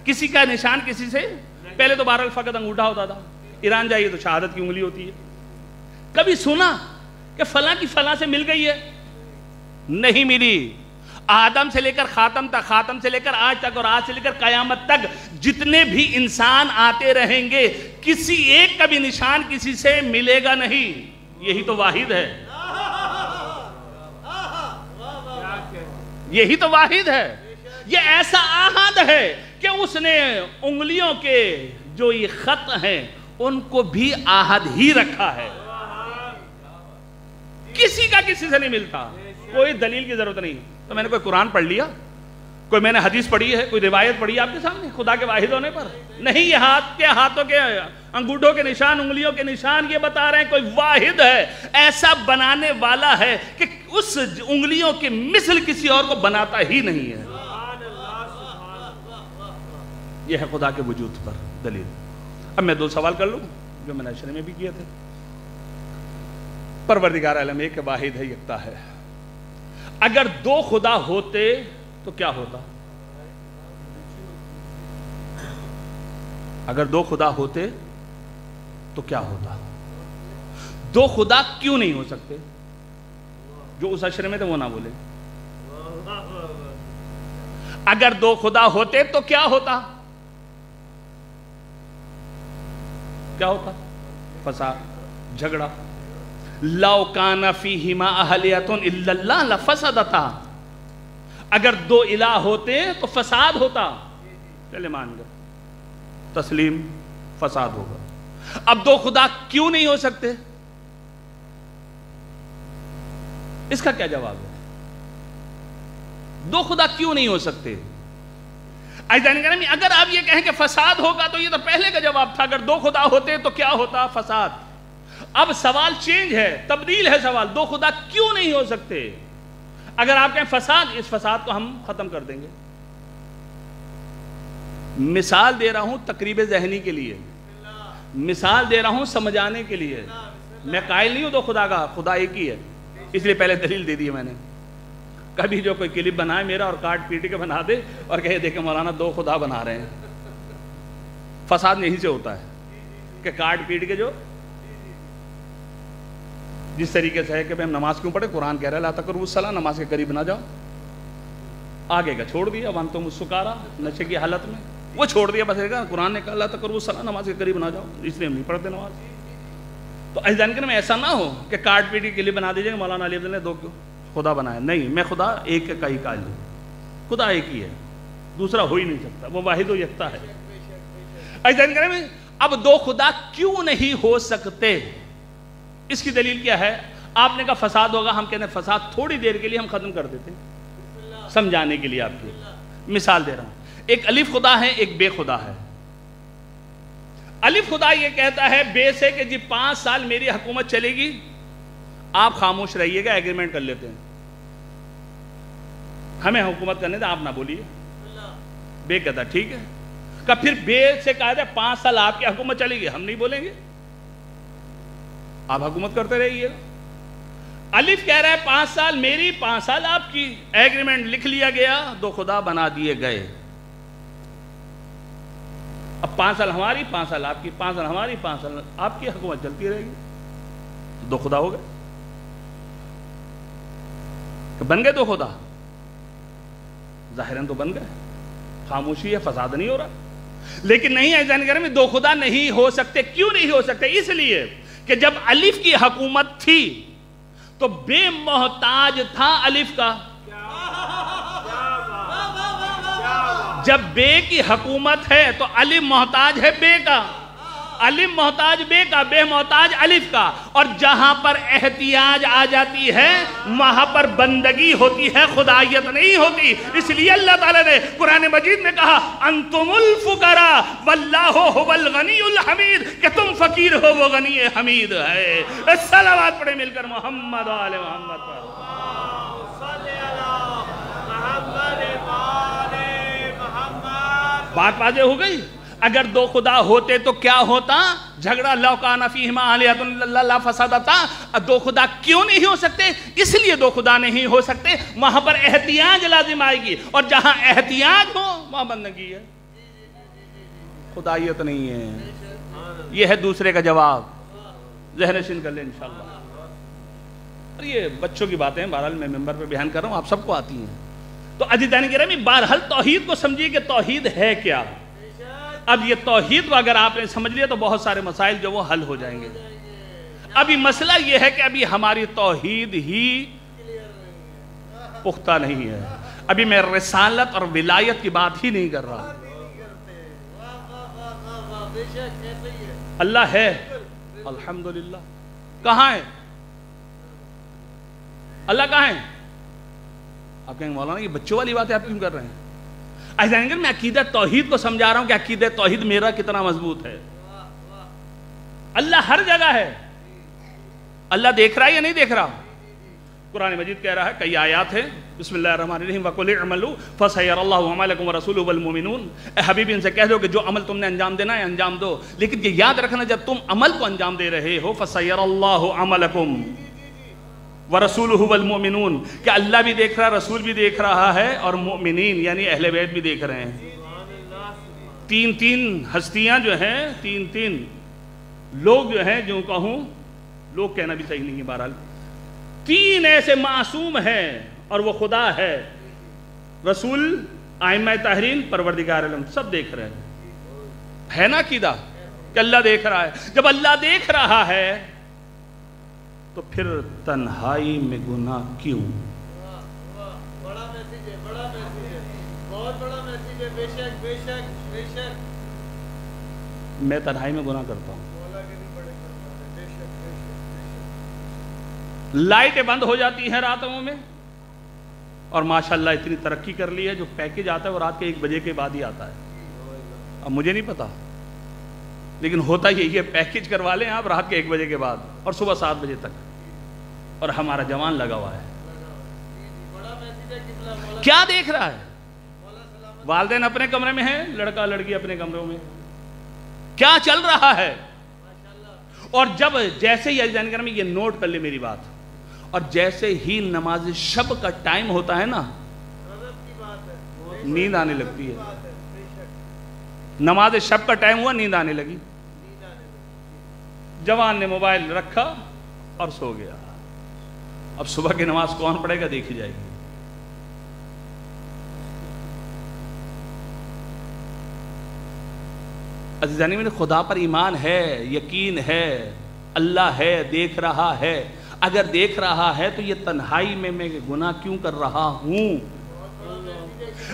S1: کسی کا نشان کسی سے؟ پہلے تو بہرحال فقط انگوٹھا ہوتا تھا، ایران جائیے تو شہادت کی انگلی ہوتی ہے۔ کبھی سنا کہ فلاں کی فلاں سے مل گئی ہے؟ نہیں ملی۔ آدم سے لے کر خاتم تک، خاتم سے لے کر آج تک، اور آج سے لے کر قیامت تک جتنے بھی انسان آتے رہیں گے، کسی ایک کا بھی نشان کسی سے ملے گا نہیں۔ یہی تو واحد ہے، یہی تو واحد ہے۔ یہ ایسا احد ہے کہ اس نے انگلیوں کے جو یہ خط ہیں ان کو بھی احد ہی رکھا ہے، کسی کا کسی سے نہیں ملتا، کوئی دلیل کی ضرورت نہیں۔ تو میں نے کوئی قرآن پڑھ لیا، کوئی میں نے حدیث پڑھی ہے، کوئی روایت پڑھی ہے آپ کے سامنے خدا کے واحد ہونے پر؟ نہیں، یہ ہاتھ کے، ہاتھوں کے انگوٹھوں کے نشان، انگلیوں کے نشان یہ بتا رہے ہیں کوئی واحد ہے، ایسا بنانے والا ہے کہ اس انگلیوں کے مثل کسی اور کو بناتا ہی نہیں ہے۔ یہ ہے خدا کے وجود پر دلیل۔ اب میں دو سوال کر لوں جو میں نے شروع میں بھی کیے تھے۔ پروردگار عالم ایک واحد ہے، یکتا ہے۔ اگر دو خدا ہوتے تو کیا ہوتا؟ اگر دو خدا ہوتے تو کیا ہوتا؟ دو خدا کیوں نہیں ہو سکتے؟ جو اس اشرے میں تھے وہ نہ بولے۔ اگر دو خدا ہوتے تو کیا ہوتا؟ کیا ہوتا؟ فساد، جھگڑا۔ لو کان فیہما اہلیۃ الا اللہ لفسدتا، اگر دو الہ ہوتے تو فساد ہوتا۔ چلے مان گئے، تسلیم، فساد ہوگا۔ اب دو خدا کیوں نہیں ہو سکتے؟ اس کا کیا جواب ہے؟ دو خدا کیوں نہیں ہو سکتے؟ اگر آپ یہ کہیں کہ فساد ہوگا تو یہ تو پہلے کا جواب تھا، اگر دو خدا ہوتے تو کیا ہوتا؟ فساد۔ اب سوال چینج ہے، تبدیل ہے سوال، دو خدا کیوں نہیں ہو سکتے؟ اگر آپ کہیں فساد، اس فساد کو ہم ختم کر دیں گے۔ مثال دے رہا ہوں تقریب ذہنی کے لیے، مثال دے رہا ہوں سمجھانے کے لیے، میں قائل نہیں ہوں دو خدا کا، خدا ایک ہی ہے، اس لیے پہلے دلیل دے دی میں نے۔ کبھی جو کوئی کلپ بنائے میرا اور کاٹ پیٹ کے بنا دے اور کہے دیکھیں مولانا دو خدا بنا رہے ہیں، فساد یہیں سے ہوتا ہے کہ کاٹ پیٹ کے جو جس طریقے سے ہے کہ ہم نماز کیوں پڑھے، قرآن کہہ رہا ہے لا تقربوا الصلاۃ، نماز کے قریب نہ جاؤ، آگے کا چھوڑ دیا، وانتم السکارا، نشے کی حالت میں وہ چھوڑ دیا، بس قرآن نے کہا لا تقربوا الصلاۃ، نماز کے قریب نہ جاؤ، اس لیے ہم نہیں پڑھتے نماز۔ تو ایسا میں ایسا نہ ہو کہ کاٹ پیٹ کے لیے بنا دیجیے کہ مولانا علی افضل نے دو خدا بنایا، نہیں، میں خدا ایک کا ہی قائل ہوں، خدا ایک ہی ہے، دوسرا ہو ہی نہیں سکتا، وہ واحد و یکتا ہے۔ ایسا میں اب دو خدا کیوں نہیں ہو سکتے؟ اس کی دلیل کیا ہے؟ آپ نے کہا فساد ہوگا، ہم کہتے ہیں فساد تھوڑی دیر کے لیے ہم ختم کر دیتے ہیں، سمجھانے کے لیے آپ کی مثال دے رہا ہوں۔ ایک الف خدا ہے، ایک بے خدا ہے۔ الف خدا یہ کہتا ہے بے سے کہ جی 5 سال میری حکومت چلے گی، آپ خاموش رہیے گا، ایگریمنٹ کر لیتے ہیں، ہمیں حکومت کرنے دیں، آپ نہ بولیے۔ بے کہتا ٹھیک ہے، کہ پھر بے سے کہا جائے 5 سال آپ کی حکومت چلے گی، ہم نہیں بولیں گے، آپ حکومت کرتے رہیے گا۔ الف کہہ رہا ہے 5 سال میری، 5 سال آپ کی، ایگریمنٹ لکھ لیا گیا، 2 خدا بنا دیے گئے۔ اب 5 سال ہماری، 5 سال آپ کی، 5 سال ہماری، 5 سال آپ کی حکومت چلتی رہے گی، 2 خدا ہو گئے۔ بن گئے 2 خدا، ظاہراً تو بن گئے، خاموشی ہے، فساد نہیں ہو رہا۔ لیکن نہیں ہے جانکاری میں 2 خدا نہیں ہو سکتے۔ کیوں نہیں ہو سکتے؟ اس لیے کہ جب الف کی حکومت تھی تو بے محتاج تھا الف کا، جب بے کی حکومت ہے تو الف محتاج ہے بے کا، الف محتاج بے کا، بے محتاج الف کا، اور جہاں پر احتیاج آ جاتی ہے وہاں پر بندگی ہوتی ہے، خدائیت نہیں ہوتی۔ اس لیے اللہ تعالیٰ نے قرآن مجید میں کہا انتم الفقراء واللہ هو الغنی الحمید، کہ تم فقیر ہو وہ غنی حمید ہے۔ صلوات پڑھیں مل کر محمد و آل محمد پر۔ بات واضح ہو گئی؟ اگر 2 خدا ہوتے تو کیا ہوتا؟ جھگڑا، لو کان فیہما آلہۃ الا اللہ لفسدتا۔ 2 خدا کیوں نہیں ہو سکتے؟ اس لیے 2 خدا نہیں ہو سکتے، وہاں پر احتیاج لازم آئے گی، اور جہاں احتیاج ہو وہاں بندگی ہے، خدائیت نہیں ہے۔ یہ ہے دوسرے کا جواب، ذہن نشین کر لیں انشاءاللہ۔ اور یہ بچوں کی باتیں ہیں، بہرحال میں ممبر پہ بیان کر رہا ہوں، آپ سب کو آتی ہیں۔ تو عزیزان گرامی، بہرحال توحید کو سمجھیے کہ توحید ہے کیا۔ اب یہ توحید کو اگر آپ نے سمجھ لیا تو بہت سارے مسائل جو وہ حل ہو جائیں گے۔ ابھی مسئلہ یہ ہے کہ ابھی ہماری توحید ہی پختہ نہیں ہے، ابھی میں رسالت اور ولایت کی بات ہی نہیں کر رہا۔ اللہ ہے الحمدللہ، کہاں ہے اللہ؟ کہاں ہے؟ آپ کہیں مولانا یہ بچوں والی بات ہے، آپ کیوں کر رہے ہیں؟ عزیزان میں عقیدہ توحید کو سمجھا رہا ہوں کہ عقیدہ توحید میرا کتنا مضبوط ہے۔ اللہ ہر جگہ ہے، اللہ دیکھ رہا ہے یا نہیں دیکھ رہا؟ قرآن مجید کہہ رہا ہے، کئی آیات ہیں، بسم اللہ الرحمن الرحیم وَقُلِ اعْمَلُوا فَسَيَرَ اللَّهُ عَمَلَكُمْ وَرَسُولُهُ وَالْمُؤْمِنُونَ۔ اے حبیب ان سے کہہ دو کہ جو عمل تم نے انجام دینا ہے انجام دو، لیکن یہ یاد رکھنا جب تم عمل کو انجام دے رہے ہو فَسَيَرَ اللَّهُ عَمَلَكُمْ وَرَسُولُهُ وَالْمُؤْمِنُونَ، کہ اللہ بھی دیکھ رہا، رسول بھی دیکھ رہا ہے، اور مؤمنین یعنی اہل بیت بھی دیکھ رہے ہیں۔ 3 ہستیاں جو ہیں، 3 لوگ جو ہیں، جو کہوں لوگ کہنا بھی صحیح نہیں ہے، بہرحال 3 ایسے معصوم ہیں، اور وہ خدا ہے، رسول، ائمہ طاہرین، پروردگار عالم، سب دیکھ رہے ہیں۔ ہے نا عقیدہ کہ اللہ دیکھ رہا ہے؟ جب اللہ دیکھ رہا ہے تو پھر تنہائی میں گناہ کیوں؟
S2: بڑا میسیج ہے، بڑا میسیج ہے، بہت بڑا میسیج ہے، بے شک بے شک بے شک۔
S1: میں تنہائی میں گناہ کرتا ہوں، لائٹیں بند ہو جاتی ہیں راتوں میں، اور ماشاءاللہ اتنی ترقی کر لی ہے، جو پیکج آتا ہے وہ رات کے 1 بجے کے بعد ہی آتا ہے۔ اب مجھے نہیں پتا، لیکن ہوتا یہی ہے، پیکج کروا لیں آپ رات کے 1 بجے کے بعد اور صبح 7 بجے تک، اور ہمارا جوان لگا ہوا ہے۔ کیا دیکھ رہا ہے؟ والدین اپنے کمرے میں ہیں، لڑکا لڑکی اپنے کمروں میں، کیا چل رہا ہے؟ اور جب جیسے ہی جانکاری میں یہ نوٹ کر لے میری بات، اور جیسے ہی نماز شب کا ٹائم ہوتا ہے نا، نیند آنے لگتی ہے۔ نماز شب کا ٹائم ہوا، نیند آنے لگی، جوان نے موبائل رکھا اور سو گیا۔ اب صبح کی نماز کون پڑھے گا دیکھی جائے گی۔ عزیزانی میرے، خدا پر ایمان ہے، یقین ہے، اللہ ہے، دیکھ رہا ہے۔ اگر دیکھ رہا ہے تو یہ تنہائی میں گناہ کیوں کر رہا ہوں؟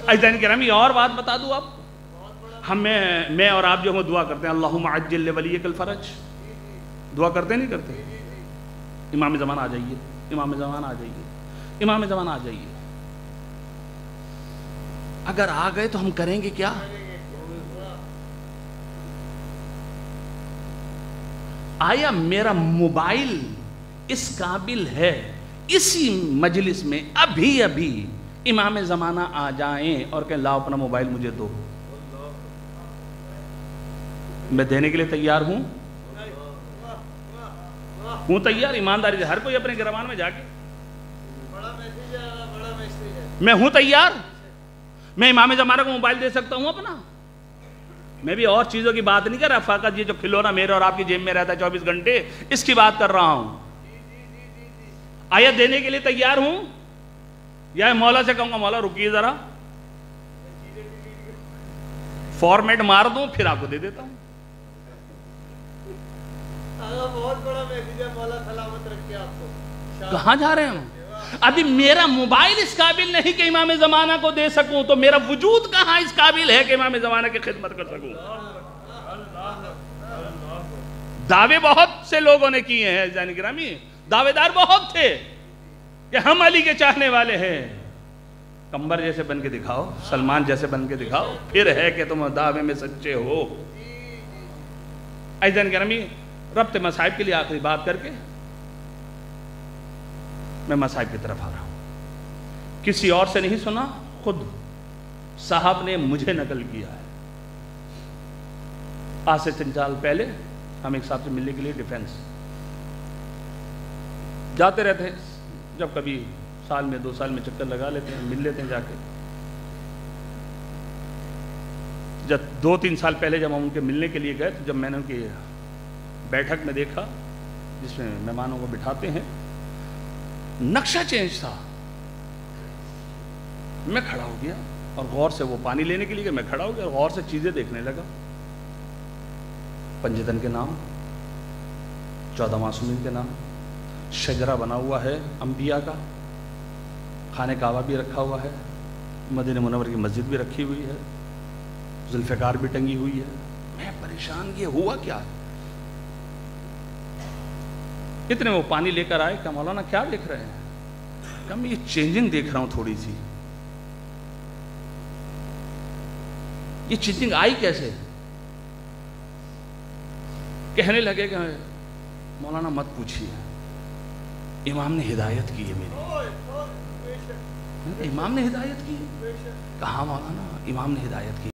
S1: عزیزانی کرام، اور بات بتا دوں آپ، میں اور آپ جو ہم دعا کرتے ہیں اللہم عجل لولیک الفرج، دعا کرتے نہیں کرتے؟ امام زمانہ آ جائیے، امام زمانہ آ جائیے، امام زمانہ آ جائیے۔ اگر آ گئے تو ہم کریں گے کیا؟ آیا میرا موبائل اس قابل ہے اسی مجلس میں ابھی امام زمانہ آ جائیں اور کہیں لاؤ اپنا موبائل مجھے دو، میں دینے کے لیے تیار ہوں تیار، ایمانداری سے ہر کوئی اپنے گرمان میں جا کے، میں ہوں تیار، میں امام زمانہ کو موبائل دے سکتا ہوں اپنا۔ میں بھی اور چیزوں کی بات نہیں کر رہا، فقط یہ جو کھلونا میرے اور آپ کی جیب میں رہتا ہے 24 گھنٹے، اس کی بات کر رہا ہوں۔ آیا دینے کے لیے تیار ہوں یا مولا سے کہوں گا مولا رکیے ذرا، فارمیٹ مار دوں پھر آپ کو دے دیتا ہوں۔
S2: بہت بڑا میسیج ہے، مولا سلامت رکھے آپ کو۔
S1: کہاں جا رہے ہیں؟ ابھی میرا موبائل اس قابل نہیں کہ امام زمانہ کو دے سکوں، تو میرا وجود کہاں اس قابل ہے کہ امام زمانہ کی خدمت کر سکوں؟ دعوے بہت سے لوگوں نے کیے ہیں عزیزان گرامی، دعوے دار بہت تھے کہ ہم علی کے چاہنے والے ہیں، کمبر جیسے بن کے دکھاؤ، سلمان جیسے بن کے دکھاؤ، پھر ہے کہ تم دعوے میں سچے ہو۔ عزیزان گرامی، ربط مصائب کے لیے آخری بات کر کے میں مصائب کی طرف آ رہا ہوں۔ کسی اور سے نہیں سنا، خود صاحب نے مجھے نقل کیا ہے۔ آج سے 3 سال پہلے ہم ایک صاحب سے ملنے کے لیے ڈیفینس جاتے رہتے ہیں، جب کبھی سال میں 2 سال میں چکر لگا لیتے ہیں، مل لیتے ہیں جا کے۔ جب 2-3 سال پہلے جب ہم ان کے ملنے کے لیے گئے تو جب میں نے ان کی بیٹھک میں دیکھا جس میں مہمانوں کو بٹھاتے ہیں، نقشہ چینج تھا۔ میں کھڑا ہو گیا اور غور سے، وہ پانی لینے کے لیے میں کھڑا ہو گیا اور غور سے چیزیں دیکھنے لگا۔ پنجتن کے نام، 14 معصومین کے نام، شجرہ بنا ہوا ہے انبیاء کا، خانہ کعبہ بھی رکھا ہوا ہے، مدینہ منور کی مسجد بھی رکھی ہوئی ہے، ذوالفقار بھی ٹنگی ہوئی ہے۔ میں پریشان، یہ ہوا کیا؟ اتنے وہ پانی لے کر آئے کہ مولانا کیا دیکھ رہے ہیں؟ کہ میں یہ چینجنگ دیکھ رہا ہوں تھوڑی سی۔ یہ چینجنگ آئی کیسے؟ کہنے لگے کہ مولانا مت پوچھیے، امام نے ہدایت کی ہے میری۔ امام نے ہدایت کی؟ کہاں مولانا؟ امام نے ہدایت کی